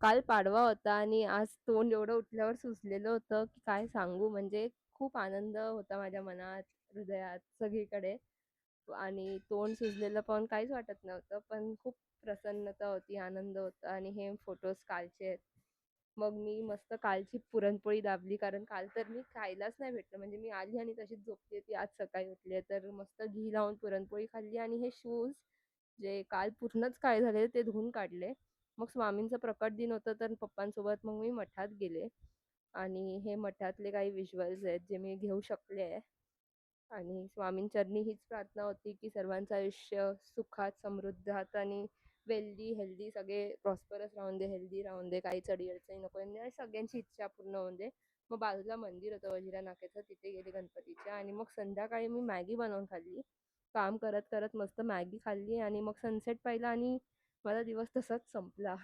काल पाडवा होता आणि आज तोंड एवढं उठल्यावर सुजलेलं होतं, की काय सांगू. म्हणजे खूप आनंद होता माझ्या मनात, हृदयात, सगळीकडे. आणि तोंड सुजलेलं पाहून काहीच वाटत नव्हतं. पण खूप प्रसन्नता होती, आनंद होता आणि हे फोटोज कालचे आहेत. मग मी मस्त कालची पुरणपोळी दाबली, कारण काल तर मी खायलाच नाही भेटलं. म्हणजे मी आली आणि तशीच झोपली होती. आज सकाळी उठली तर मस्त घी लावून पुरणपोळी खाल्ली आणि हे शूज जे काल पूर्णच काळे झालेले ते धुवून काढले. मग स्वामींचा प्रकट दिन होतं तर पप्पांसोबत मग मी मठात गेले आणि हे मठातले काही व्हिज्युअल्स आहेत जे मी घेऊ शकले आहे. आणि स्वामींचरणी हीच प्रार्थना होती की सर्वांचं आयुष्य सुखात, समृद्धात आणि हेल्दी सगळे प्रॉस्परस राहून दे, हेल्दी राहून दे, काहीच अडी-अडचणी नको आणि सगळ्यांची इच्छा पूर्ण होऊन दे. मग बाजूला मंदिर होतं वजिरा नाक्याचं, तिथे गेले गणपतीच्या आणि मग संध्याकाळी मी मॅगी बनवून खाल्ली. काम करत करत मस्त मॅगी खाल्ली आणि मग सनसेट पाहिला आणि माझा दिवस तसाच संपला.